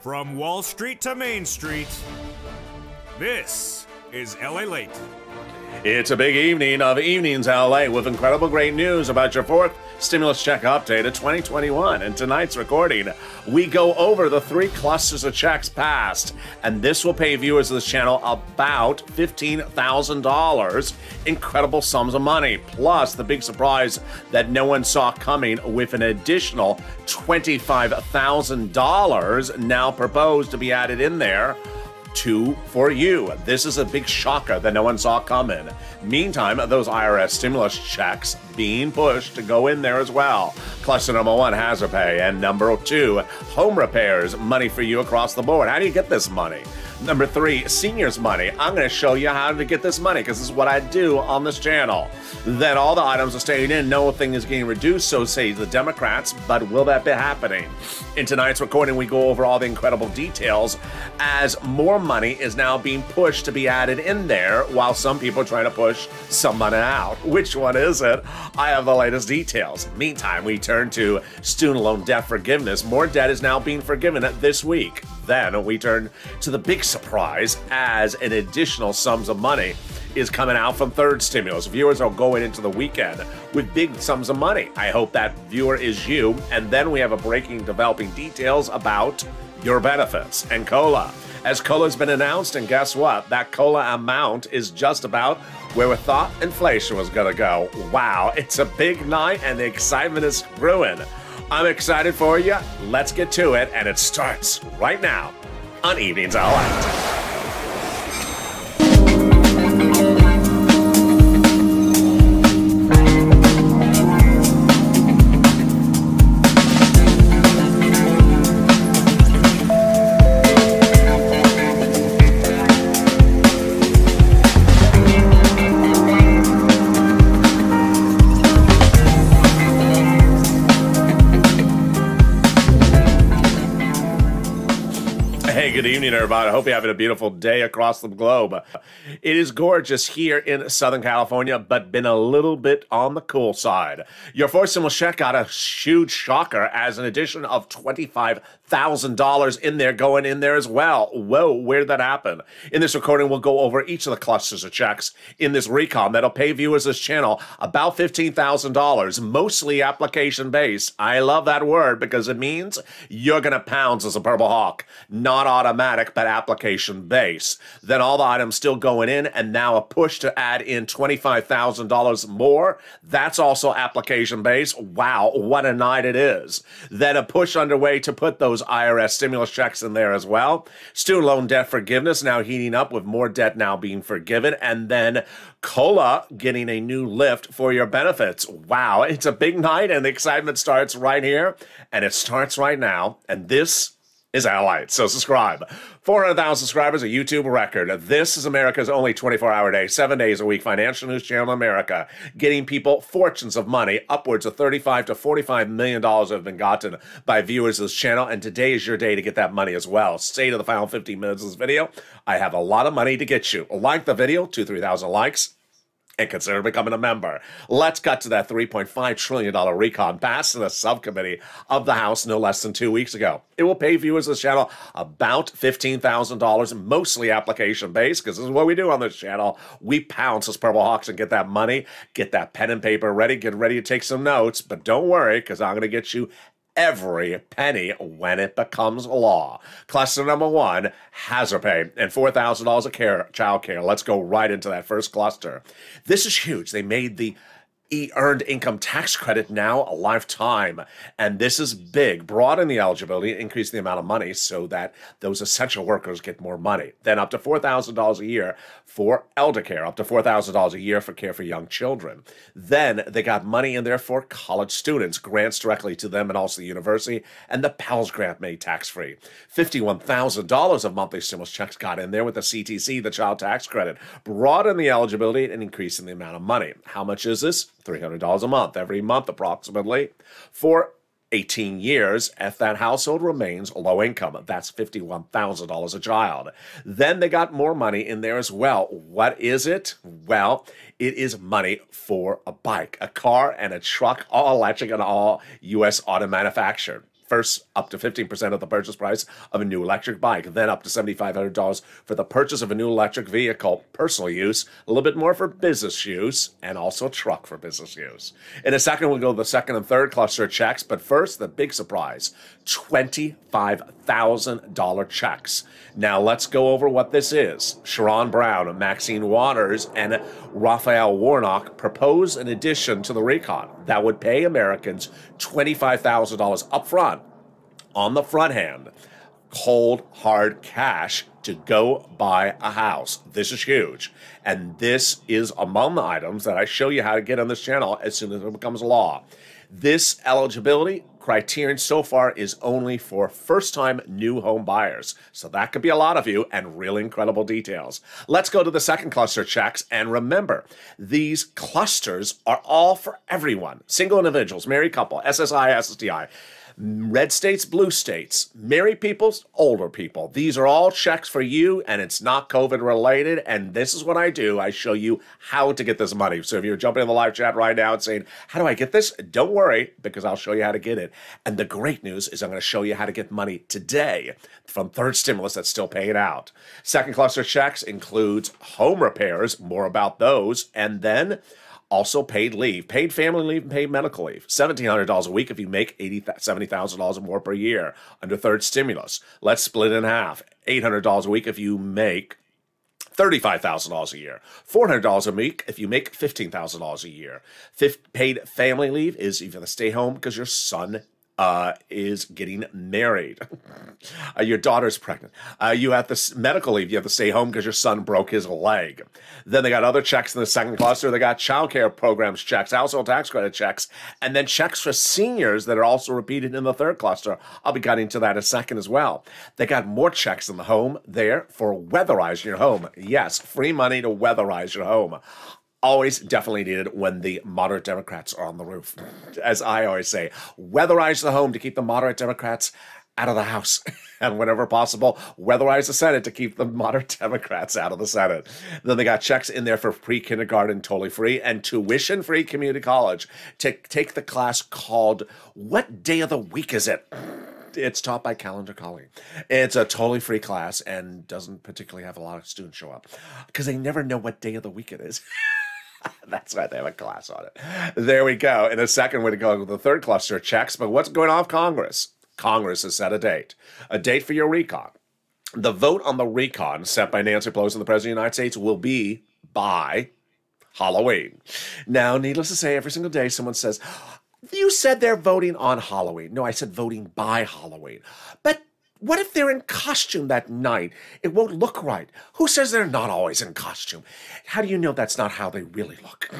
From Wall Street to Main Street, this is LALATE. It's a big evening of Evenings LA with incredible great news about your fourth stimulus check update of 2021. In tonight's recording, we go over the three clusters of checks passed, and this will pay viewers of this channel about $15,000. Incredible sums of money, plus the big surprise that no one saw coming with an additional $25,000 now proposed to be added in there for you. This is a big shocker that no one saw coming. Meantime, those IRS stimulus checks being pushed to go in there as well. Cluster number one, hazard pay, and number two, home repairs, money for you across the board. How do you get this money? Number three, seniors money. I'm going to show you how to get this money because this is what I do on this channel. Then all the items are staying in. Nothing is getting reduced, so say the Democrats, but will that be happening? In tonight's recording, we go over all the incredible details as more money is now being pushed to be added in there while some people are trying to push some money out. Which one is it? I have the latest details. Meantime, we turn to student loan debt forgiveness. More debt is now being forgiven this week. Then we turn to the big surprise as an additional sums of money is coming out from third stimulus. Viewers are going into the weekend with big sums of money. I hope that viewer is you. And then we have a breaking, developing details about your benefits and COLA. As COLA's been announced, and guess what? That COLA amount is just about where we thought inflation was gonna go. Wow, it's a big night and the excitement is brewing. I'm excited for you. Let's get to it, and it starts right now on Evenings LA. Good evening, everybody. I hope you're having a beautiful day across the globe. It is gorgeous here in Southern California, but been a little bit on the cool side. Your fourth stimulus check got a huge shocker as an addition of $25,000 in there going in there as well. Whoa, where did that happen? In this recording, we'll go over each of the clusters of checks in this recon that'll pay viewers this channel about $15,000, mostly application-based. I love that word because it means you're going to pounce as a Purple Hawk, not automatic, but application-based. Then all the items still going in, and now a push to add in $25,000 more. That's also application-based. Wow, what a night it is. Then a push underway to put those IRS stimulus checks in there as well. Student loan debt forgiveness now heating up with more debt now being forgiven. And then COLA getting a new lift for your benefits. Wow, it's a big night, and the excitement starts right here, and it starts right now. And this is LALATE, so subscribe. 400,000 subscribers, a YouTube record. This is America's only 24-hour day, 7 days a week financial news channel in America, getting people fortunes of money, upwards of $35 to $45 million have been gotten by viewers of this channel, and today is your day to get that money as well. Stay to the final 15 minutes of this video. I have a lot of money to get you. Like the video, 2,000-3,000 likes, and consider becoming a member. Let's cut to that $3.5 trillion recon passed in the subcommittee of the House no less than 2 weeks ago. It will pay viewers of this channel about $15,000, mostly application-based, because this is what we do on this channel. We pounce as Purple Hawks and get that money, get that pen and paper ready, get ready to take some notes, but don't worry, because I'm going to get you every penny when it becomes law. Cluster number one, hazard pay, and $4,000 of child care. Let's go right into that first cluster. This is huge. They made the earned income tax credit now a lifetime, and this is big, broaden the eligibility, increase the amount of money so that those essential workers get more money. Then up to $4,000 a year for elder care, up to $4,000 a year for care for young children. Then they got money in there for college students, grants directly to them and also the university, and the Pals Grant made tax-free. $51,000 of monthly stimulus checks got in there with the CTC, the child tax credit, broaden the eligibility and increasing the amount of money. How much is this? $300 a month, every month approximately, for 18 years if that household remains low income. That's $51,000 a child. Then they got more money in there as well. What is it? Well, it is money for a bike, a car, and a truck, all electric and all U.S. auto manufactured. First, up to 15% of the purchase price of a new electric bike, then up to $7,500 for the purchase of a new electric vehicle, personal use, a little bit more for business use, and also a truck for business use. In a second, we'll go to the second and third cluster checks, but first, the big surprise, $25,000 checks. Now, let's go over what this is. Sharon Brown, Maxine Waters, and Raphael Warnock propose an addition to the recon that would pay Americans $25,000 upfront on the front hand, cold, hard cash to go buy a house. This is huge. And this is among the items that I show you how to get on this channel as soon as it becomes law. This eligibility criterion so far is only for first-time new home buyers. So that could be a lot of you and really incredible details. Let's go to the second cluster checks. And remember, these clusters are all for everyone. Single individuals, married couple, SSI, SSDI. Red states, blue states, married people, older people. These are all checks for you, and it's not COVID related. And this is what I do. I show you how to get this money. So if you're jumping in the live chat right now and saying, how do I get this? Don't worry, because I'll show you how to get it. And the great news is I'm going to show you how to get money today from third stimulus that's still paying out. Second cluster checks includes home repairs, more about those, and then also paid leave, paid family leave, and paid medical leave. $1,700 a week if you make $70,000 or more per year under third stimulus. Let's split it in half. $800 a week if you make $35,000 a year. $400 a week if you make $15,000 a year. Paid family leave is if you have to stay home because your son is getting married. Your daughter's pregnant. You have the medical leave. You have to stay home because your son broke his leg. Then they got other checks in the second cluster. They got child care programs checks, household tax credit checks, and then checks for seniors that are also repeated in the third cluster. I'll be getting to that in a second as well. They got more checks in the home there for weatherizing your home. Yes, free money to weatherize your home. Always definitely needed when the moderate Democrats are on the roof. As I always say, weatherize the home to keep the moderate Democrats out of the House. And whenever possible, weatherize the Senate to keep the moderate Democrats out of the Senate. Then they got checks in there for pre-kindergarten, totally free, and tuition-free community college. Take the class called, what day of the week is it? It's taught by Calendar Calling. It's a totally free class and doesn't particularly have a lot of students show up because they never know what day of the week it is. That's why they have a class on it. There we go. In a second, we're going to go to the third cluster of checks. But what's going on with Congress? Congress has set a date for your recon. The vote on the recon set by Nancy Pelosi and the President of the United States will be by Halloween. Now, needless to say, every single day someone says, you said they're voting on Halloween. No, I said voting by Halloween. But what if they're in costume that night? It won't look right. Who says they're not always in costume? How do you know that's not how they really look?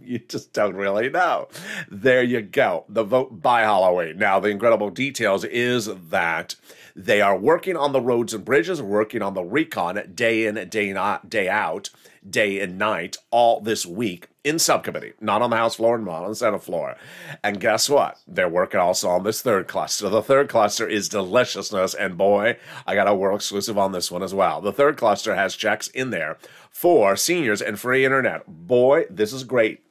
You just don't really know. There you go. The vote by Halloween. Now, the incredible details is that they are working on the roads and bridges, working on the recon day in, day out, day and night, all this week in subcommittee, not on the House floor and not on the Senate floor. And guess what? They're working also on this third cluster. The third cluster is deliciousness, and boy, I got a world exclusive on this one as well. The third cluster has checks in there for seniors and free internet. Boy, this is great.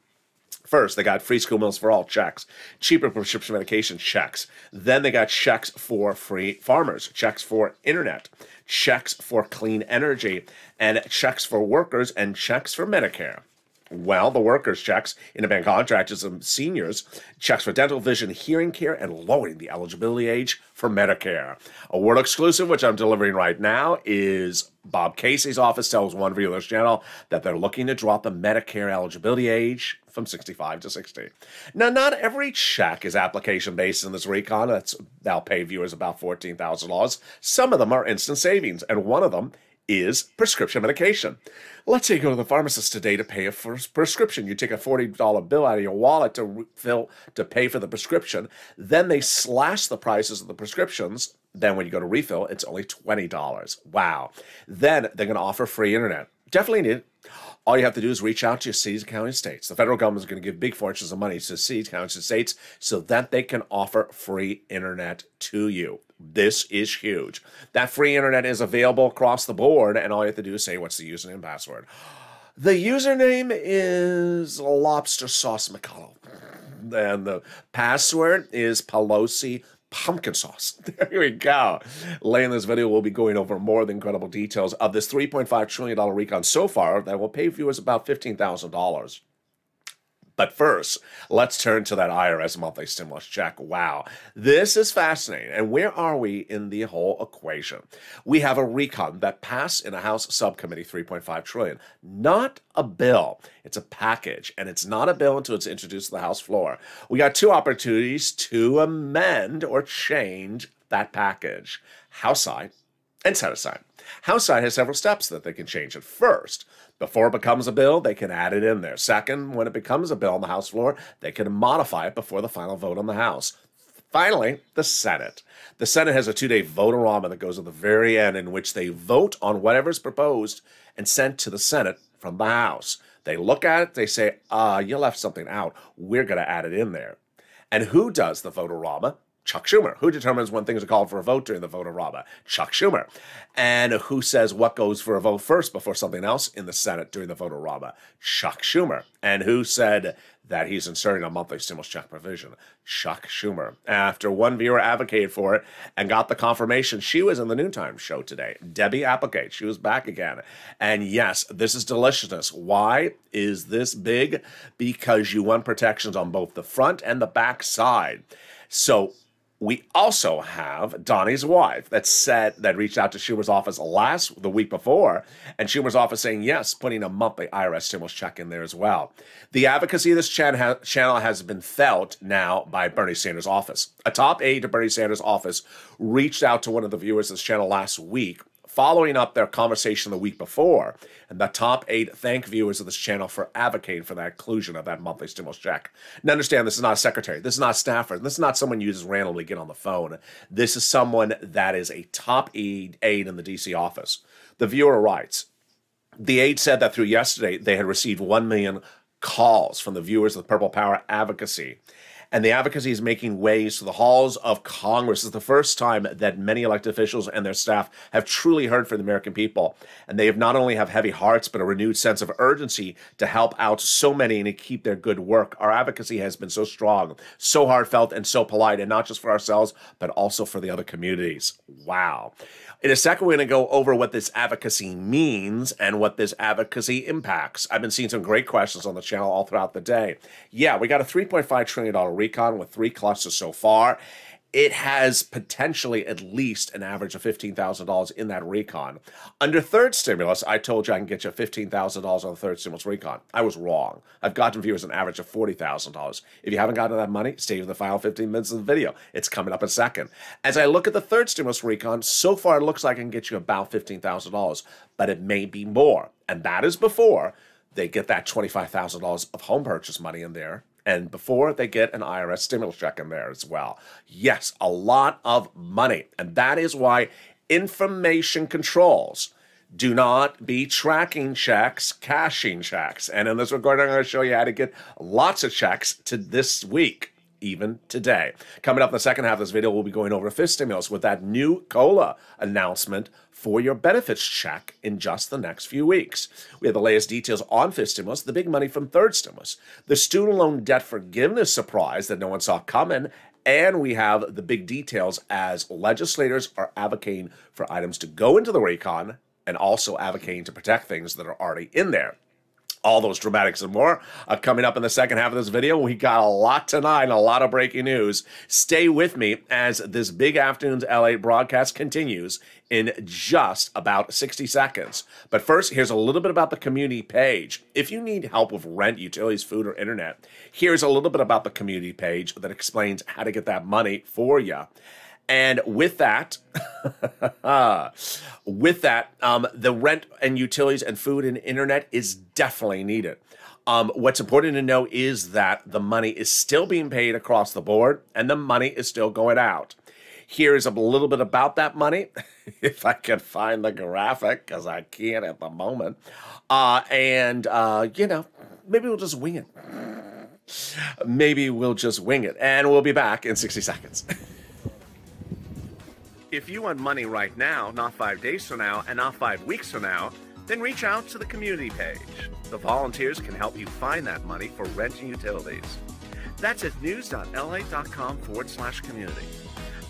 First, they got free school meals for all checks, cheaper prescription medication checks. Then they got checks for free farmers, checks for internet, checks for clean energy, and checks for workers and checks for Medicare. Well, the workers' checks, independent contractors and seniors, checks for dental, vision, hearing care, and lowering the eligibility age for Medicare. A world exclusive, which I'm delivering right now, is Bob Casey's office tells one viewer of this channel that they're looking to drop the Medicare eligibility age from 65 to 60. Now, not every check is application-based in this recon. That'll pay viewers about $14,000. Some of them are instant savings, and one of them is prescription medication. Let's say you go to the pharmacist today to pay a prescription. You take a $40 bill out of your wallet to pay for the prescription. Then they slash the prices of the prescriptions. Then when you go to refill, it's only $20. Wow. Then they're going to offer free internet. Definitely need it. All you have to do is reach out to your cities, counties, states. The federal government is going to give big fortunes of money to cities, counties, and states so that they can offer free internet to you. This is huge. That free internet is available across the board, and all you have to do is say, what's the username and password? The username is Lobster Sauce McConnell. And the password is Pelosi pumpkin sauce. There we go. Later in this video, we'll be going over more the incredible details of this $3.5 trillion recon so far that will pay viewers about $15,000. But first, let's turn to that IRS monthly stimulus check. Wow, this is fascinating. And where are we in the whole equation? We have a recon that passed in a House subcommittee, $3.5 trillion. Not a bill. It's a package, and it's not a bill until it's introduced to the House floor. We got two opportunities to amend or change that package: House side and Senate side. House side has several steps that they can change it. First, before it becomes a bill, they can add it in there. Second, when it becomes a bill on the House floor, they can modify it before the final vote on the House. Finally, the Senate. The Senate has a 2-day vote-a-rama that goes at the very end, in which they vote on whatever's proposed and sent to the Senate from the House. They look at it, they say, you left something out. We're going to add it in there. And who does the vote-a-rama? Chuck Schumer. Who determines when things are called for a vote during the vote-a-rama? Chuck Schumer. And who says what goes for a vote first before something else in the Senate during the vote-a-rama? Chuck Schumer. And who said that he's inserting a monthly stimulus check provision? Chuck Schumer. After one viewer advocated for it and got the confirmation, she was in the noontime show today. Debbie Applegate. She was back again. And yes, this is deliciousness. Why is this big? Because you want protections on both the front and the back side. So we also have Donnie's wife that reached out to Schumer's office the week before, and Schumer's office saying yes, putting a monthly IRS stimulus check in there as well. The advocacy of this channel has been felt now by Bernie Sanders' office. A top aide to Bernie Sanders' office reached out to one of the viewers of this channel last week, following up their conversation the week before, and the top aide thanked viewers of this channel for advocating for that inclusion of that monthly stimulus check. Now understand, this is not a secretary, this is not a staffer, this is not someone you just randomly get on the phone. This is someone that is a top aide in the DC office. The viewer writes, the aide said that through yesterday they had received 1 million calls from the viewers of the Purple Power advocacy. And the advocacy is making waves to the halls of Congress. It's the first time that many elected officials and their staff have truly heard from the American people. And they have not only have heavy hearts, but a renewed sense of urgency to help out so many and to keep their good work. Our advocacy has been so strong, so heartfelt, and so polite, and not just for ourselves, but also for the other communities. Wow. In a second, we're going to go over what this advocacy means and what this advocacy impacts. I've been seeing some great questions on the channel all throughout the day. Yeah, we got a $3.5 trillion recon with 3 clusters so far. It has potentially at least an average of $15,000 in that recon. Under third stimulus, I told you I can get you $15,000 on the third stimulus recon. I was wrong. I've gotten viewers an average of $40,000. If you haven't gotten that money, stay for the final 15 minutes of the video. It's coming up in a second. As I look at the third stimulus recon, so far it looks like I can get you about $15,000, but it may be more. And that is before they get that $25,000 of home purchase money in there, and before they get an IRS stimulus check in there as well. Yes, a lot of money. And that is why information controls. Do not be tracking checks, cashing checks. And in this recording, I'm going to show you how to get lots of checks to this week, even today. Coming up in the second half of this video, we'll be going over fifth stimulus with that new COLA announcement for your benefits check in just the next few weeks. We have the latest details on fifth stimulus, the big money from third stimulus, the student loan debt forgiveness surprise that no one saw coming, and we have the big details as legislators are advocating for items to go into the recon and also advocating to protect things that are already in there. All those dramatics and more are coming up in the second half of this video. We got a lot tonight and a lot of breaking news. Stay with me as this big afternoon's LA broadcast continues in just about 60 seconds. But first, here's a little bit about the community page. If you need help with rent, utilities, food, or internet, here's a little bit about the community page that explains how to get that money for you. And with that, the rent and utilities and food and internet is definitely needed. What's important to know is that the money is still being paid across the board and the money is still going out. Here's a little bit about that money, if I can find the graphic, because I can't at the moment. You know, maybe we'll just wing it. Maybe we'll just wing it. And we'll be back in 60 seconds. If you want money right now, not 5 days from now, and not 5 weeks from now, then reach out to the community page. The volunteers can help you find that money for rent and utilities. That's at news.la.com/community.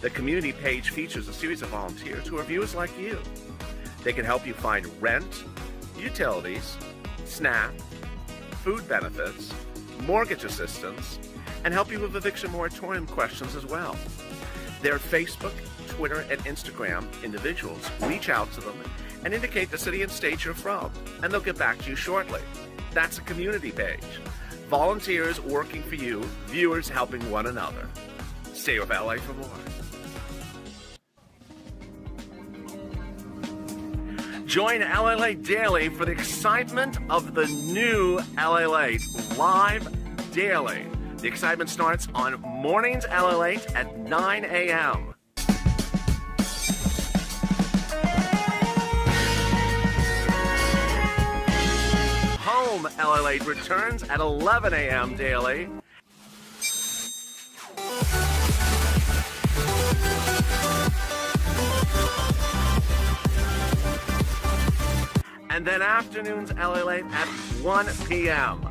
The community page features a series of volunteers who are viewers like you. They can help you find rent, utilities, SNAP, food benefits, mortgage assistance, and help you with eviction moratorium questions as well. Their Facebook, Twitter, and Instagram individuals reach out to them and indicate the city and state you're from, and they'll get back to you shortly. That's a community page. Volunteers working for you, viewers helping one another. Stay with LA for more. Join LALATE Daily for the excitement of the new LALATE live daily. The excitement starts on mornings LALATE at 9 a.m. Home LALATE returns at 11 a.m. daily. And then afternoons LALATE at 1 p.m.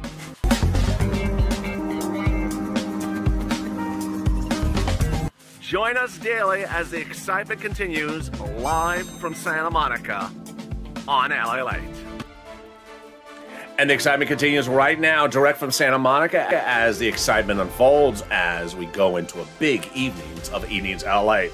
Join us daily as the excitement continues live from Santa Monica on LALATE. And the excitement continues right now, direct from Santa Monica, as the excitement unfolds as we go into a big evenings of Evenings LA.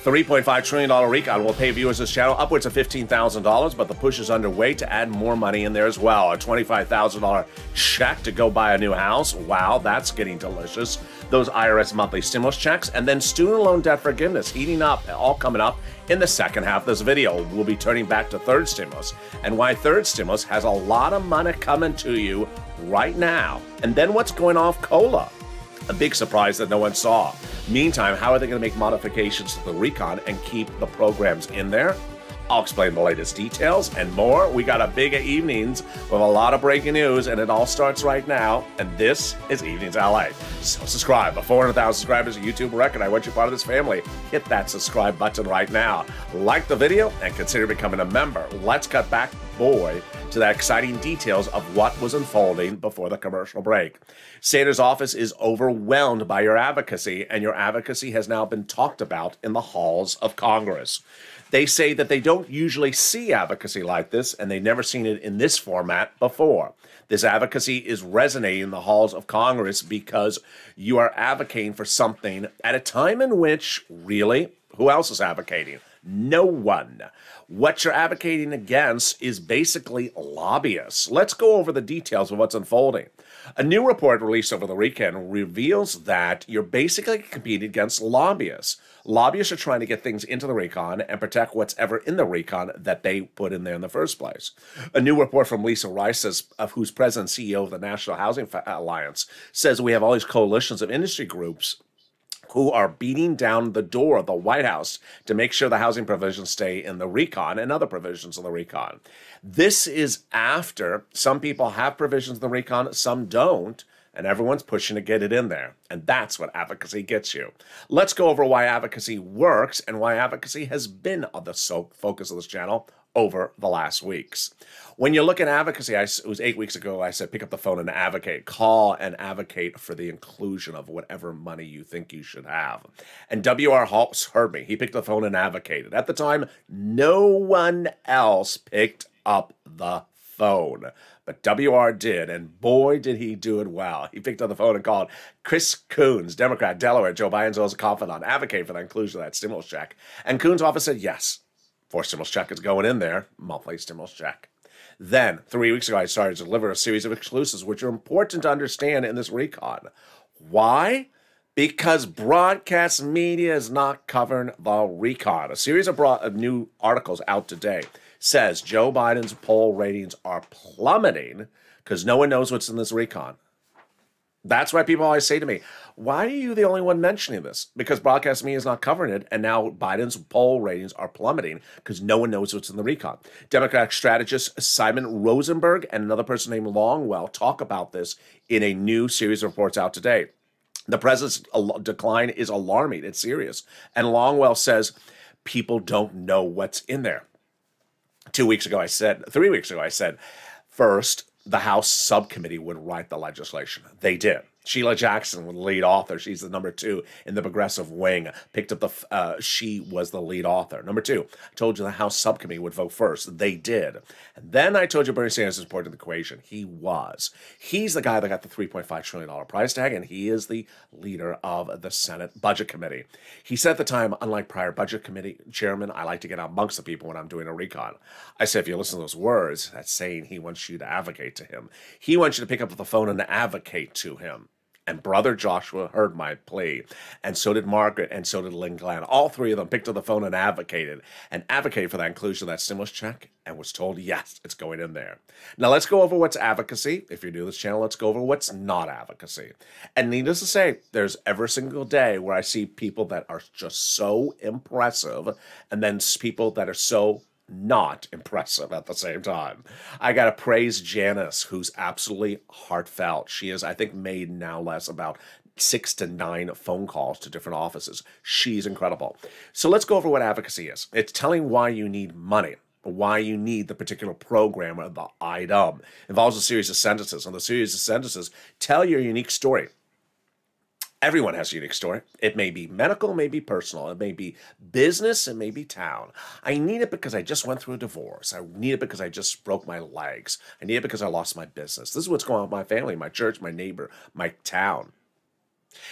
$3.5 trillion recon will pay viewers this channel upwards of $15,000, but the push is underway to add more money in there as well. A $25,000 check to go buy a new house. Wow, that's getting delicious. Those IRS monthly stimulus checks, and then student loan debt forgiveness heating up, all coming up in the second half of this video. We'll be turning back to third stimulus and why third stimulus has a lot of money coming to you right now. And then what's going off COLA? A big surprise that no one saw. Meantime, how are they going to make modifications to the recon and keep the programs in there? I'll explain the latest details and more. We got a big evenings with a lot of breaking news, and it all starts right now. And this is Evenings LA. So subscribe. At 400,000 subscribers, a YouTube record. I want you part of this family. Hit that subscribe button right now. Like the video and consider becoming a member. Let's cut back, boy, to the exciting details of what was unfolding before the commercial break. Sanders' office is overwhelmed by your advocacy, and your advocacy has now been talked about in the halls of Congress. They say that they don't usually see advocacy like this, and they've never seen it in this format before. This advocacy is resonating in the halls of Congress because you are advocating for something at a time in which, really, who else is advocating? No one. What you're advocating against is basically lobbyists. Let's go over the details of what's unfolding. A new report released over the weekend reveals that you're basically competing against lobbyists. Lobbyists are trying to get things into the recon and protect what's ever in the recon that they put in there in the first place. A new report from Lisa Rice, who's president and CEO of the National Housing Alliance, says we have all these coalitions of industry groups who are beating down the door of the White House to make sure the housing provisions stay in the recon and other provisions of the recon. This is after some people have provisions in the recon, some don't, and everyone's pushing to get it in there. And that's what advocacy gets you. Let's go over why advocacy works and why advocacy has been the focus of this channel over the last weeks. When you look at advocacy, it was 8 weeks ago, I said pick up the phone and advocate. Call and advocate for the inclusion of whatever money you think you should have. And W.R. Hawks heard me. He picked the phone and advocated. At the time, no one else picked up the phone. But WR did, and boy, did he do it well. He picked up the phone and called Chris Coons, Democrat, Delaware, Joe Biden's always a confidant, advocate for the inclusion of that stimulus check. And Coons' office said, yes, 4 stimulus check is going in there, monthly stimulus check. Then, 3 weeks ago, I started to deliver a series of exclusives, which are important to understand in this recon. Why? Because broadcast media is not covering the recon. A series of new articles out today says Joe Biden's poll ratings are plummeting because no one knows what's in this recon. That's why people always say to me, why are you the only one mentioning this? Because broadcast media is not covering it, and now Biden's poll ratings are plummeting because no one knows what's in the recon. Democratic strategist Simon Rosenberg and another person named Longwell talk about this in a new series of reports out today. The president's decline is alarming. It's serious. And Longwell says people don't know what's in there. 3 weeks ago, I said, first, the House subcommittee would write the legislation. They did. Sheila Jackson, the lead author. She's the number 2 in the progressive wing. Picked up she was the lead author. Number 2, I told you the House subcommittee would vote first. They did. And then I told you Bernie Sanders is important to the equation. He was. He's the guy that got the $3.5 trillion price tag, and he is the leader of the Senate Budget Committee. He said at the time, unlike prior Budget Committee chairman, I like to get out amongst the people when I'm doing a recon. I said, if you listen to those words, that's saying he wants you to advocate to him. He wants you to pick up the phone and advocate to him. And Brother Joshua heard my plea, and so did Margaret, and so did Lynn Glenn. All 3 of them picked up the phone and advocated for that inclusion of that stimulus check, and was told, yes, it's going in there. Now, let's go over what's advocacy. If you're new to this channel, let's go over what's not advocacy. And needless to say, there's every single day where I see people that are just so impressive, and then people that are so not impressive at the same time. I got to praise Janice, who's absolutely heartfelt. She has, I think, made now less about 6 to 9 phone calls to different offices. She's incredible. So let's go over what advocacy is. It's telling why you need money, why you need the particular program or the item. It involves a series of sentences, and the series of sentences tell your unique story. Everyone has a unique story. It may be medical, it may be personal, it may be business, it may be town. I need it because I just went through a divorce. I need it because I just broke my legs. I need it because I lost my business. This is what's going on with my family, my church, my neighbor, my town.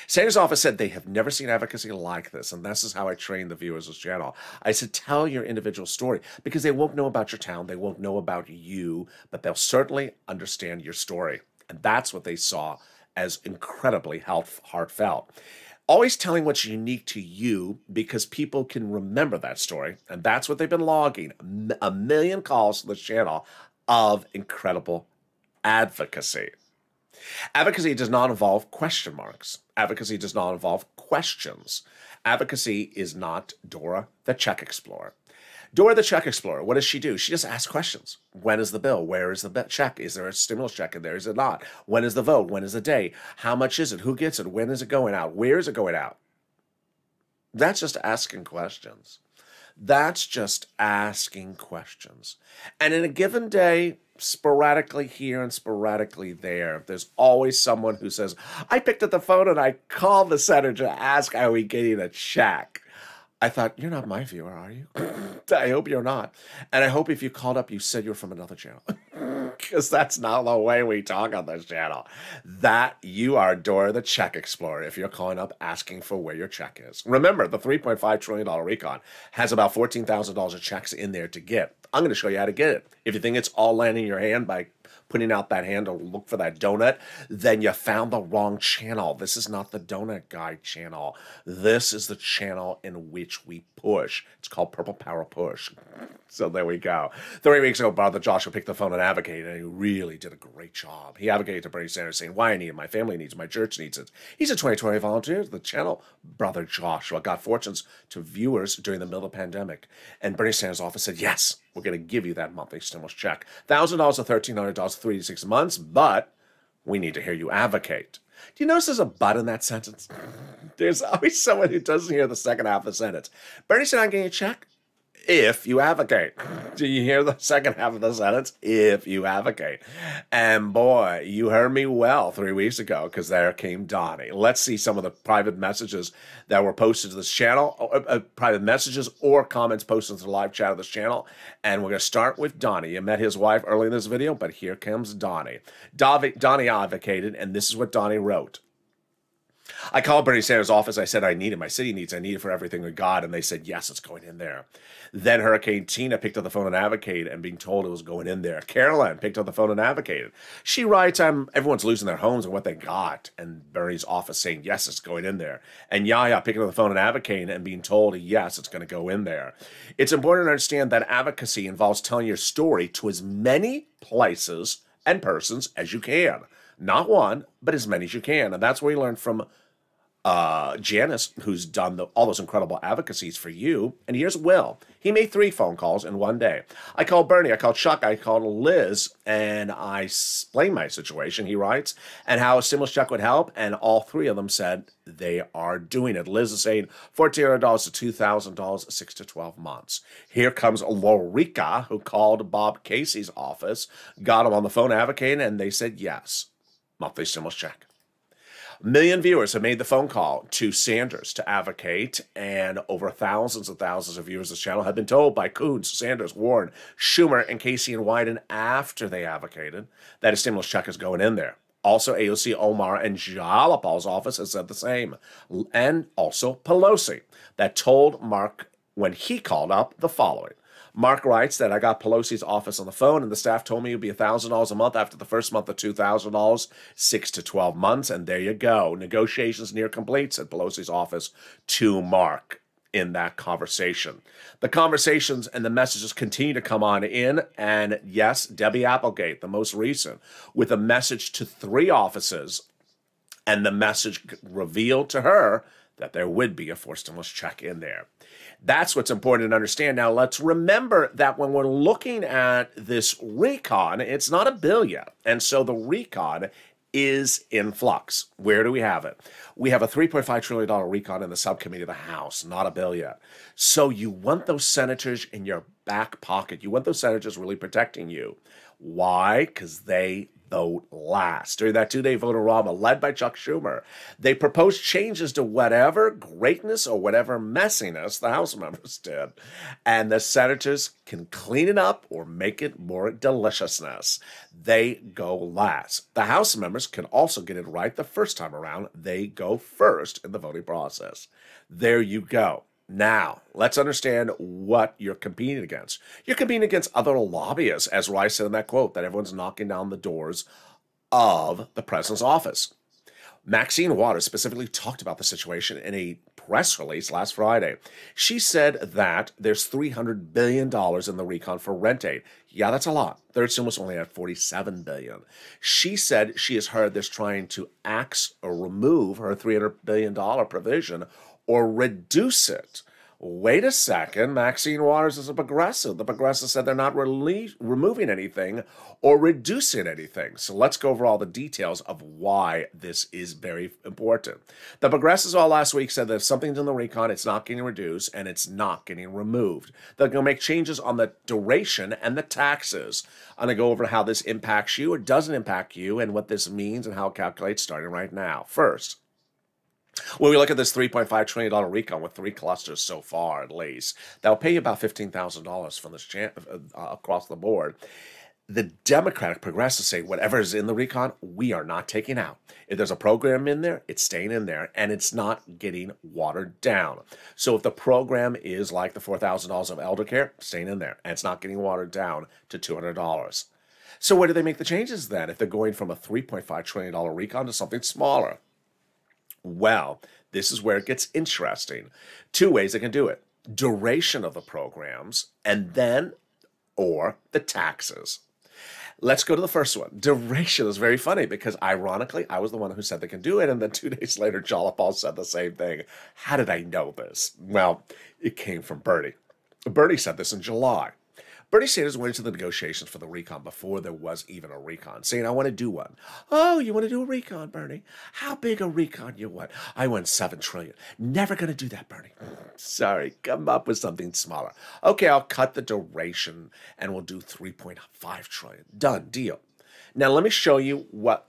Sanders' office said they have never seen advocacy like this, and this is how I train the viewers of this channel. I said, tell your individual story, because they won't know about your town, they won't know about you, but they'll certainly understand your story. And that's what they saw as incredibly heartfelt. Always telling what's unique to you, because people can remember that story. And that's what they've been logging. A million calls to this channel of incredible advocacy. Advocacy does not involve question marks. Advocacy does not involve questions. Advocacy is not Dora the Check Explorer. Dora the Check Explorer, what does she do? She just asks questions. When is the bill? Where is the check? Is there a stimulus check in there? Is it not? When is the vote? When is the day? How much is it? Who gets it? When is it going out? Where is it going out? That's just asking questions. That's just asking questions. And in a given day, sporadically here and sporadically there, there's always someone who says, I picked up the phone and I called the senator to ask, are we getting a check? I thought, you're not my viewer, are you? I hope you're not. And I hope if you called up, you said you're from another channel. Because that's not the way we talk on this channel. That you are Dora the Check Explorer if you're calling up asking for where your check is. Remember, the $3.5 trillion recon has about $14,000 of checks in there to get. I'm going to show you how to get it. If you think it's all landing in your hand by putting out that hand to look for that donut, then you found the wrong channel. This is not the Donut Guy channel. This is the channel in which we push. It's called Purple Power Push. So there we go. 3 weeks ago, Brother Joshua picked the phone and advocated, and he really did a great job. He advocated to Bernie Sanders, saying why I need it, my family needs it, my church needs it. He's a 2020 volunteer to the channel. Brother Joshua got fortunes to viewers during the middle of the pandemic. And Bernie Sanders' office said, yes, we're going to give you that monthly stimulus check. $1,000 or $1,300, 3 to 6 months, but we need to hear you advocate. Do you notice there's a but in that sentence? There's always someone who doesn't hear the second half of the sentence. Bernie said, I'm getting a check if you advocate. Do you hear the second half of the sentence? If you advocate. And boy, you heard me well 3 weeks ago, because there came Donnie. Let's see some of the private messages that were posted to this channel, private messages or comments posted to the live chat of this channel. And we're going to start with Donnie. You met his wife early in this video, but here comes Donnie. Donnie advocated, and this is what Donnie wrote. I called Bernie Sanders' office. I said, I need it. My city needs it. I need it for everything with God. And they said, yes, it's going in there. Then Hurricane Tina picked up the phone and advocated, and being told it was going in there. Caroline picked up the phone and advocated. She writes, everyone's losing their homes and what they got. And Bernie's office saying, yes, it's going in there. And Yaya picking up the phone and advocating and being told, yes, it's going to go in there. It's important to understand that advocacy involves telling your story to as many places and persons as you can. Not one, but as many as you can. And that's where we learned from Janice, who's done all those incredible advocacies for you. And here's Will. He made 3 phone calls in one day. I called Bernie, I called Chuck, I called Liz, and I explained my situation, he writes, and how a stimulus check would help. And all 3 of them said they are doing it. Liz is saying $1,400 to $2,000, 6 to 12 months. Here comes Lorica, who called Bob Casey's office, got him on the phone advocating, and they said yes. Monthly stimulus check. A million viewers have made the phone call to Sanders to advocate, and over thousands and thousands of viewers of this channel have been told by Coons, Sanders, Warren, Schumer, and Casey and Wyden after they advocated that a stimulus check is going in there. Also, AOC, Omar, and Jalopal's office has said the same. And also Pelosi, that told Mark when he called up the following. Mark writes that I got Pelosi's office on the phone, and the staff told me it would be $1,000 a month after the first month of $2,000, 6 to 12 months, and there you go. Negotiations near complete, said Pelosi's office to Mark in that conversation. The conversations and the messages continue to come on in, and yes, Debbie Applegate, the most recent, with a message to 3 offices, and the message revealed to her that there would be a forced stimulus check in there. That's what's important to understand. Now, let's remember that when we're looking at this recon, it's not a bill yet. And so the recon is in flux. Where do we have it? We have a $3.5 trillion recon in the subcommittee of the House, not a bill yet. So you want those senators in your back pocket. You want those senators really protecting you. Why? Because they vote last. During that 2-day vote-a-rama led by Chuck Schumer, they proposed changes to whatever greatness or whatever messiness the House members did. And the senators can clean it up or make it more deliciousness. They go last. The House members can also get it right the first time around. They go first in the voting process. There you go. Now, let's understand what you're competing against. You're competing against other lobbyists, as Rice said in that quote, that everyone's knocking down the doors of the president's office. Maxine Waters specifically talked about the situation in a press release last Friday. She said that there's $300 billion in the recon for rent aid. Yeah, that's a lot. Third stimulus only had $47 billion. She said she has heard there's trying to axe or remove her $300 billion provision or reduce it. Wait a second, Maxine Waters is a progressive. The progressive said they're not removing anything or reducing anything. So let's go over all the details of why this is very important. The progressives all last week said that if something's in the recon, it's not getting reduced and it's not getting removed. They're going to make changes on the duration and the taxes. I'm going to go over how this impacts you or doesn't impact you and what this means and how it calculates starting right now. First, when we look at this $3.5 trillion recon with 3 clusters so far, at least, that'll pay you about $15,000 from this across the board. The Democratic progressives say whatever is in the recon, we are not taking out. If there's a program in there, it's staying in there, and it's not getting watered down. So if the program is like the $4,000 of elder care, staying in there, and it's not getting watered down to $200. So where do they make the changes then if they're going from a $3.5 trillion recon to something smaller? Well, this is where it gets interesting. 2 ways they can do it. Duration of the programs and then, or the taxes. Let's go to the first one. Duration is very funny because ironically, I was the one who said they can do it. And then 2 days later, Jalopal said the same thing. How did I know this? Well, it came from Bernie. Bernie said this in July. Bernie Sanders went into the negotiations for the recon before there was even a recon, saying, I want to do one. Oh, you want to do a recon, Bernie? How big a recon you want? I want $7 trillion. Never going to do that, Bernie. Sorry, come up with something smaller. Okay, I'll cut the duration and we'll do $3.5 trillion. Done, deal. Now, let me show you what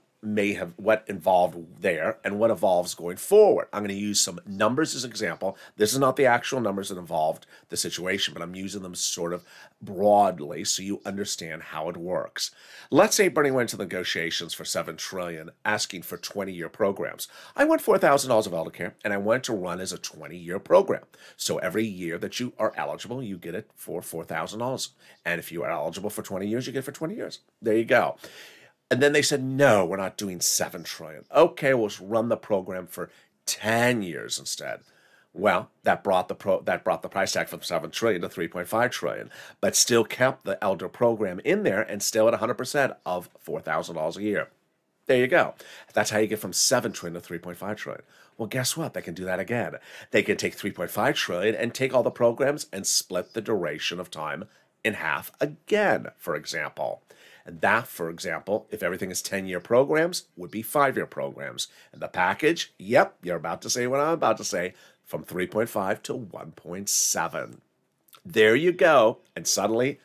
involved there and what evolves going forward. I'm going to use some numbers as an example. This is not the actual numbers that involved the situation, but I'm using them sort of broadly so you understand how it works. Let's say Bernie went to negotiations for $7 trillion, asking for 20-year programs. I want $4,000 of elder care, and I want it to run as a 20-year program. So every year that you are eligible, you get it for $4,000. And if you are eligible for 20 years, you get it for 20 years. There you go. And then they said, no, we're not doing $7 trillion. Okay, we'll run the program for 10 years instead. Well, that brought the price tag from $7 trillion to $3.5 trillion, but still kept the elder program in there and still at 100% of $4,000 a year. There you go. That's how you get from $7 trillion to $3.5 trillion. Well, guess what? They can do that again. They can take $3.5 trillion and take all the programs and split the duration of time in half again, for example. And that, for example, if everything is 10-year programs, would be 5-year programs. And the package, yep, you're about to say what I'm about to say, from 3.5 to 1.7. There you go. And suddenly,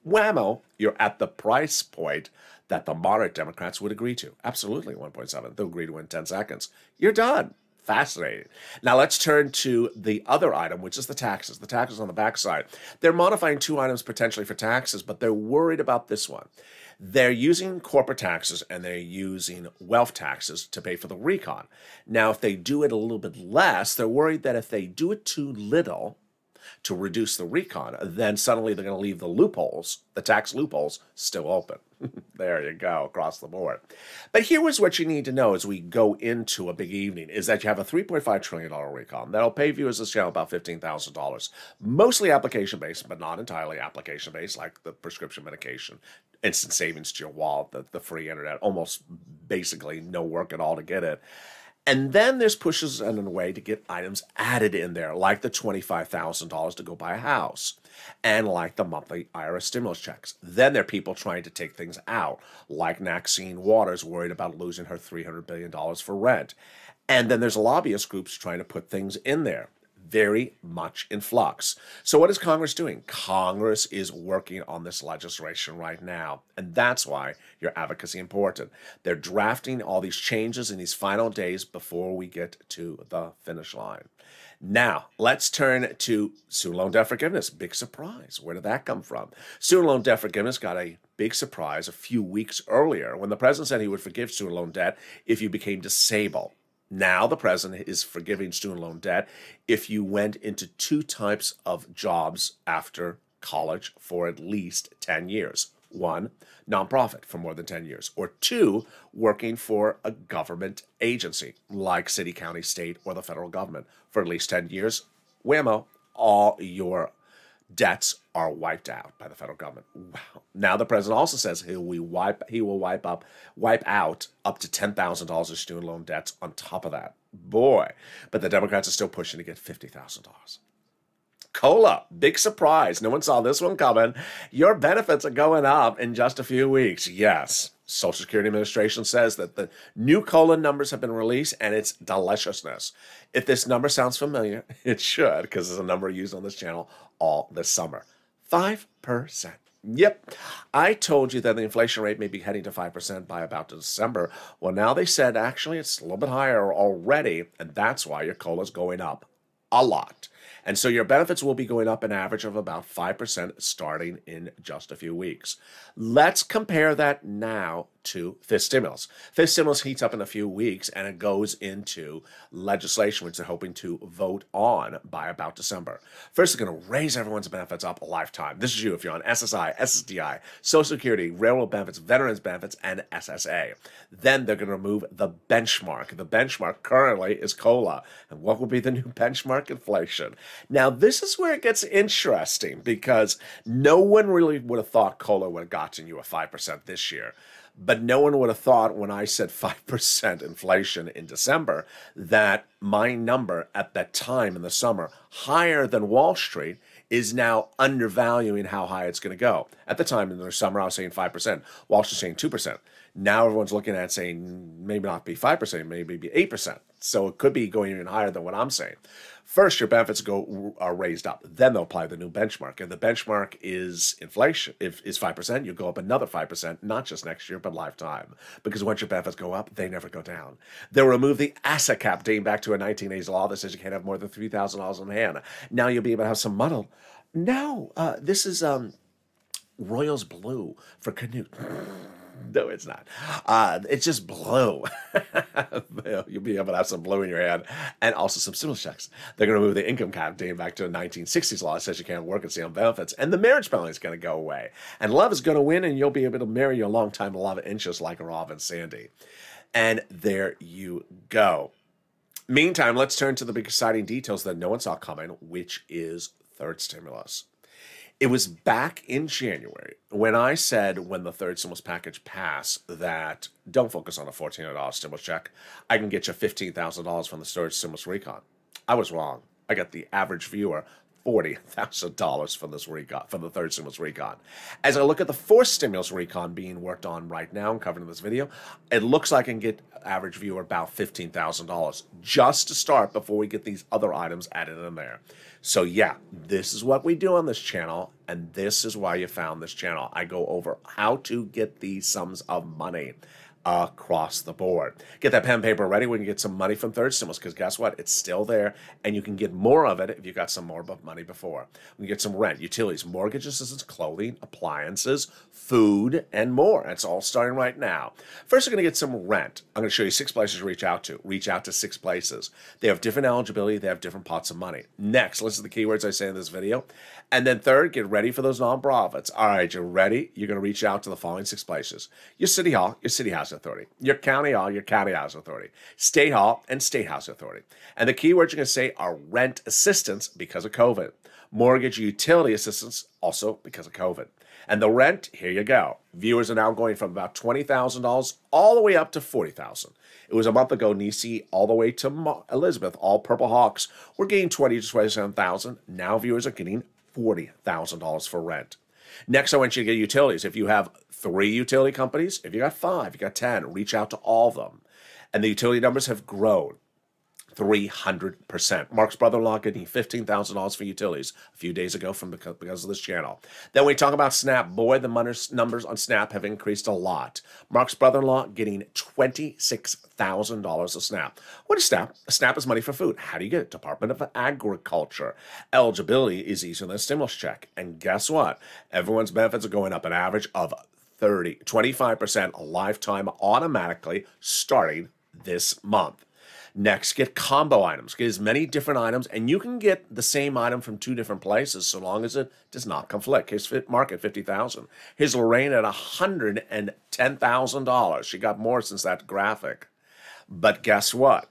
whammo, you're at the price point that the moderate Democrats would agree to. Absolutely, 1.7. They'll agree to in 10 seconds. You're done. Fascinating. Now let's turn to the other item, which is the taxes. The taxes on the backside. They're modifying 2 items potentially for taxes, but they're worried about this one. They're using corporate taxes and they're using wealth taxes to pay for the recon. Now, if they do it a little bit less, they're worried that if they do it too little to reduce the recon, then suddenly they're going to leave the loopholes, the tax loopholes, still open. There you go, across the board. But here is what you need to know as we go into a big evening, is that you have a $3.5 trillion recon that'll pay viewers this channel about $15,000. Mostly application-based, but not entirely application-based, like the prescription medication, instant savings to your wallet, the free internet, almost basically no work at all to get it. And then there's pushes in a way to get items added in there, like the $25,000 to go buy a house, and like the monthly IRS stimulus checks. Then there are people trying to take things out, like Maxine Waters worried about losing her $300 billion for rent. And then there's lobbyist groups trying to put things in there. Very much in flux. So what is Congress doing? Congress is working on this legislation right now, and that's why your advocacy is important. They're drafting all these changes in these final days before we get to the finish line. Now, let's turn to student loan debt forgiveness. Big surprise. Where did that come from? Student loan debt forgiveness got a big surprise a few weeks earlier when the president said he would forgive student loan debt if you became disabled. Now the president is forgiving student loan debt if you went into 2 types of jobs after college for at least 10 years. 1, nonprofit for more than 10 years. Or 2, working for a government agency like city, county, state, or the federal government for at least 10 years. Whammo, all your debts are wiped out by the federal government. Wow. Now the president also says he will wipe out up to $10,000 of student loan debts on top of that. Boy, but the Democrats are still pushing to get $50,000. COLA, big surprise. No one saw this one coming. Your benefits are going up in just a few weeks. Yes. Social Security Administration says that the new COLA numbers have been released, and it's deliciousness. If this number sounds familiar, it should, because it's a number used on this channel all this summer. 5%. Yep. I told you that the inflation rate may be heading to 5% by about December. Well, now they said actually it's a little bit higher already, and that's why your COLA is going up a lot. And so your benefits will be going up an average of about 5% starting in just a few weeks. Let's compare that now to fifth stimulus. Fifth stimulus heats up in a few weeks, and it goes into legislation, which they're hoping to vote on by about December. First, they're going to raise everyone's benefits up a lifetime. This is you if you're on SSI, SSDI, Social Security, railroad benefits, veterans benefits, and SSA. Then they're going to remove the benchmark. The benchmark currently is COLA. And what will be the new benchmark? Inflation. Now, this is where it gets interesting, because no one really would have thought COLA would have gotten you a 5% this year. But no one would have thought when I said 5% inflation in December that my number at that time in the summer, higher than Wall Street, is now undervaluing how high it's going to go. At the time in the summer, I was saying 5%. Wall Street's saying 2%. Now everyone's looking at saying maybe not be 5%, maybe be 8%. So it could be going even higher than what I'm saying. First, your benefits are raised up. Then they'll apply the new benchmark. And the benchmark is inflation. If it's 5%, you go up another 5%, not just next year, but lifetime. Because once your benefits go up, they never go down. They'll remove the asset cap dating back to a 1980s law that says you can't have more than $3,000 on hand. Now you'll be able to have some money. No, this is Royals Blue for Canute. No, it's not. It's just blue. You'll be able to have some blue in your hand and also some stimulus checks. They're going to move the income cap dating back to a 1960s law that says you can't work and stay on benefits. And the marriage penalty is going to go away. And love is going to win, and you'll be able to marry your longtime love interest like Rob and Sandy. And there you go. Meantime, let's turn to the big exciting details that no one saw coming, which is third stimulus. It was back in January when I said when the third stimulus package passed that don't focus on a $1,400 stimulus check. I can get you $15,000 from the third stimulus recon. I was wrong. I got the average viewer $40,000 for this recon, for the third stimulus recon. As I look at the fourth stimulus recon being worked on right now and covered in this video, it looks like I can get average viewer about $15,000 just to start before we get these other items added in there. So yeah, this is what we do on this channel, and this is why you found this channel. I go over how to get these sums of money across the board. Get that pen and paper ready. We can get some money from third stimulus, because guess what? It's still there, and you can get more of it if you got some more money before. We can get some rent, utilities, mortgage assistance, clothing, appliances, food, and more. That's all starting right now. First, we're going to get some rent. I'm going to show you 6 places to reach out to. Reach out to 6 places. They have different eligibility. They have different pots of money. Next, listen to the keywords I say in this video. And then third, get ready for those nonprofits. All right, you're ready. You're going to reach out to the following 6 places. Your city hall, your city housing authority. Your county hall, your county housing authority. State hall, and state housing authority. And the keywords you're going to say are rent assistance because of COVID. Mortgage utility assistance also because of COVID. And the rent, here you go. Viewers are now going from about $20,000 all the way up to $40,000. It was a month ago, Nisi, all the way to Elizabeth, all Purple Hawks, were getting $20,000 to $27,000. Now viewers are getting $40,000 for rent. Next, I want you to get utilities. If you have 3 utility companies, if you got 5, you got 10, reach out to all of them. And the utility numbers have grown 300%. Mark's brother-in-law getting $15,000 for utilities a few days ago because of this channel. Then we talk about Snap. Boy, the numbers on Snap have increased a lot. Mark's brother-in-law getting $26,000 of Snap. What is Snap? Snap is money for food. How do you get it? Department of Agriculture. Eligibility is easier than a stimulus check. And guess what? Everyone's benefits are going up an average of 25% lifetime automatically starting this month. Next, get combo items. Get as many different items, and you can get the same item from 2 different places so long as it does not conflict. Here's Mark at $50,000. Here's Lorraine at $110,000. She got more since that graphic. But guess what?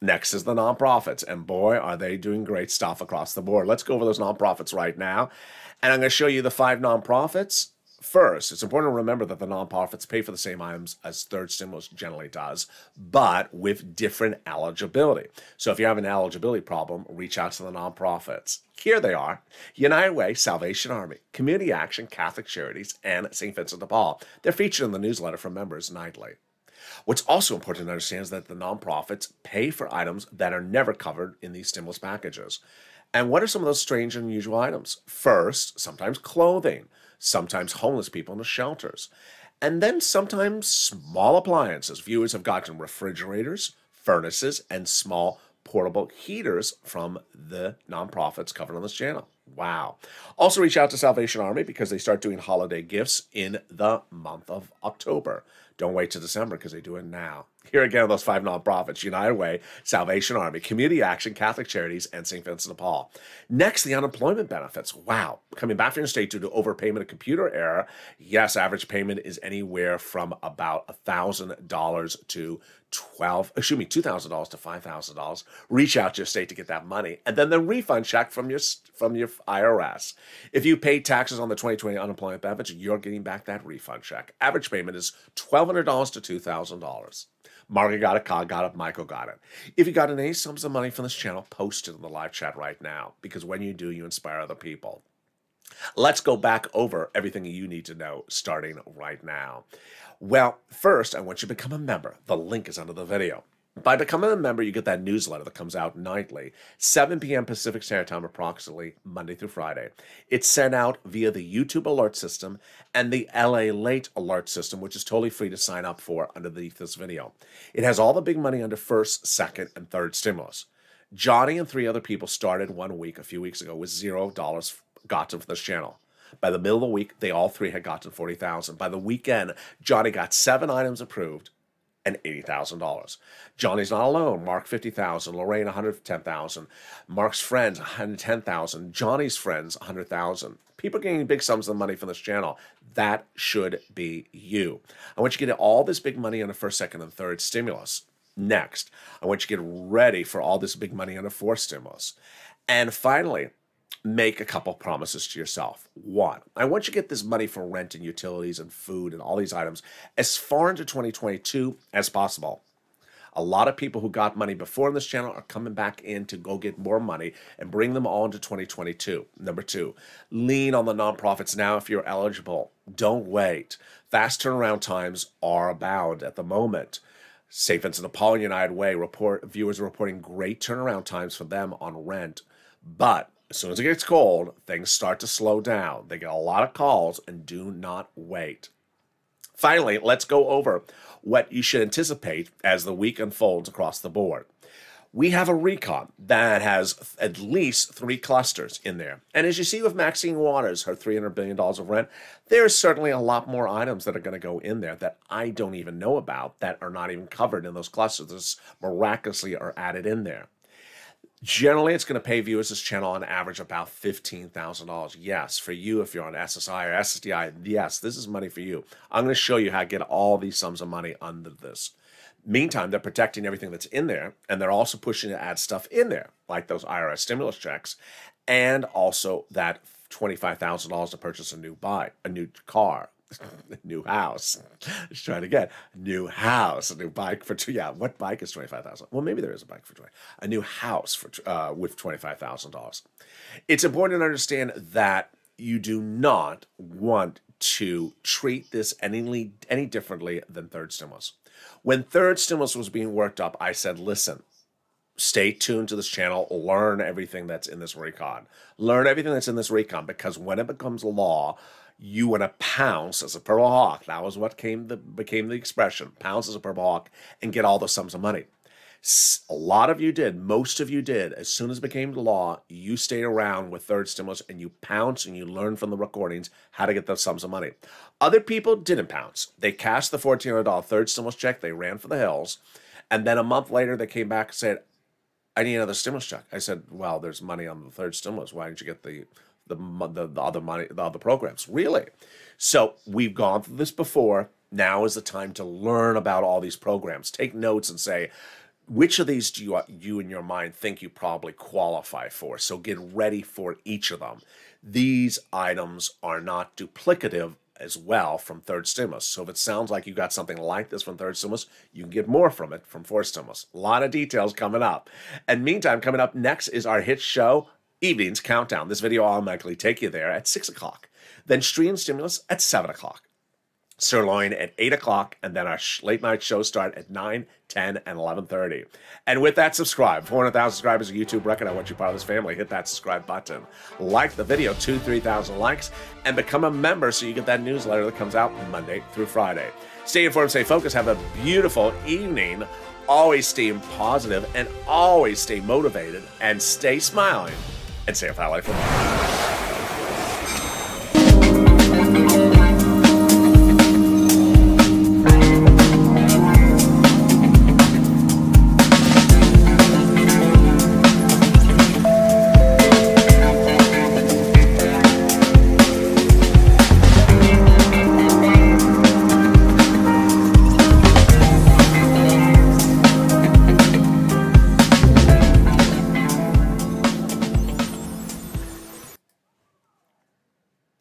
Next is the nonprofits, and boy, are they doing great stuff across the board. Let's go over those nonprofits right now, and I'm going to show you the 5 nonprofits. First, it's important to remember that the nonprofits pay for the same items as third stimulus generally does, but with different eligibility. So if you have an eligibility problem, reach out to the nonprofits. Here they are: United Way, Salvation Army, Community Action, Catholic Charities, and St. Vincent de Paul. They're featured in the newsletter from members nightly. What's also important to understand is that the nonprofits pay for items that are never covered in these stimulus packages. And what are some of those strange and unusual items? First, sometimes clothing. Sometimes homeless people in the shelters. And then sometimes small appliances. Viewers have gotten refrigerators, furnaces, and small portable heaters from the nonprofits covered on this channel. Wow. Also reach out to Salvation Army because they start doing holiday gifts in the month of October. Don't wait till December because they do it now. Here again are those 5 nonprofits: United Way, Salvation Army, Community Action, Catholic Charities, and St. Vincent de Paul. Next, the unemployment benefits. Wow. Coming back from your state due to overpayment and computer error. Yes, average payment is anywhere from about $1,000 to $2,000 to $5,000. Reach out to your state to get that money. And then the refund check from your IRS. If you paid taxes on the 2020 unemployment benefits, you're getting back that refund check. Average payment is $1,200 to $2,000. Margaret got it, Cog got it, Michael got it. If you got any sums of money from this channel, post it in the live chat right now, because when you do, you inspire other people. Let's go back over everything you need to know starting right now. Well, first, I want you to become a member. The link is under the video. By becoming a member, you get that newsletter that comes out nightly, 7 p.m. Pacific Standard Time, approximately Monday through Friday. It's sent out via the YouTube alert system and the LALATE alert system, which is totally free to sign up for underneath this video. It has all the big money under first, second, and third stimulus. Johnny and 3 other people started 1 week a few weeks ago with $0 gotten for this channel. By the middle of the week, they all 3 had gotten $40,000. By the weekend, Johnny got 7 items approved and $80,000. Johnny's not alone. Mark $50,000, Lorraine $110,000, Mark's friends $110,000, Johnny's friends $100,000. People getting big sums of money from this channel. That should be you. I want you to get all this big money on the first, second, and third stimulus. Next, I want you to get ready for all this big money on the fourth stimulus. And finally, make a couple promises to yourself. 1, I want you to get this money for rent and utilities and food and all these items as far into 2022 as possible. A lot of people who got money before in this channel are coming back in to go get more money and bring them on to 2022. Number 2, lean on the nonprofits now if you're eligible. Don't wait. Fast turnaround times are abound at the moment. St. Vincent de Paul and United Way viewers are reporting great turnaround times for them on rent. But as soon as it gets cold, things start to slow down. They get a lot of calls, and do not wait. Finally, let's go over what you should anticipate as the week unfolds across the board. We have a recon that has at least 3 clusters in there. And as you see with Maxine Waters, her $300 billion of rent, there's certainly a lot more items that are going to go in there that I don't even know about, that are not even covered in those clusters, that miraculously are added in there. Generally, it's going to pay viewers this channel on average about $15,000. Yes, for you, if you're on SSI or SSDI, yes, this is money for you. I'm going to show you how to get all these sums of money under this. Meantime, they're protecting everything that's in there, and they're also pushing to add stuff in there, like those IRS stimulus checks, and also that $25,000 to purchase a new car. A new house. Let's try it again. New house, a new bike for what bike is $25,000? Well, maybe there is a bike for a new house for with $25,000. It's important to understand that you do not want to treat this any differently than third stimulus. When third stimulus was being worked up, I said, listen, stay tuned to this channel, learn everything that's in this recon. Learn everything that's in this recon, because when it becomes law, you want to pounce as a purple hawk. That was what became the expression. Pounce as a purple hawk and get all the sums of money. A lot of you did. Most of you did. As soon as it became the law, you stayed around with third stimulus and you pounced and you learned from the recordings how to get those sums of money. Other people didn't pounce. They cashed the $1,400 third stimulus check. They ran for the hills. And then a month later, they came back and said, I need another stimulus check. I said, well, there's money on the third stimulus. Why didn't you get the other money, the other programs? Really? So we've gone through this before. Now is the time to learn about all these programs. Take notes and say, which of these do you in your mind think you probably qualify for? So get ready for each of them. These items are not duplicative as well from third stimulus. So if it sounds like you got something like this from third stimulus, you can get more from it from fourth stimulus. A lot of details coming up. And meantime, coming up next is our hit show, Evening's Countdown. This video will automatically take you there at 6 o'clock. Then Stream Stimulus at 7 o'clock. Sirloin at 8 o'clock, and then our late night shows start at 9, 10, and 11:30. And with that, subscribe. 400,000 subscribers on YouTube record. I want you part of this family. Hit that subscribe button. Like the video, 3,000 likes, and become a member so you get that newsletter that comes out Monday through Friday. Stay informed, stay focused, have a beautiful evening. Always stay positive, and always stay motivated, and stay smiling, and stay a fat life for more.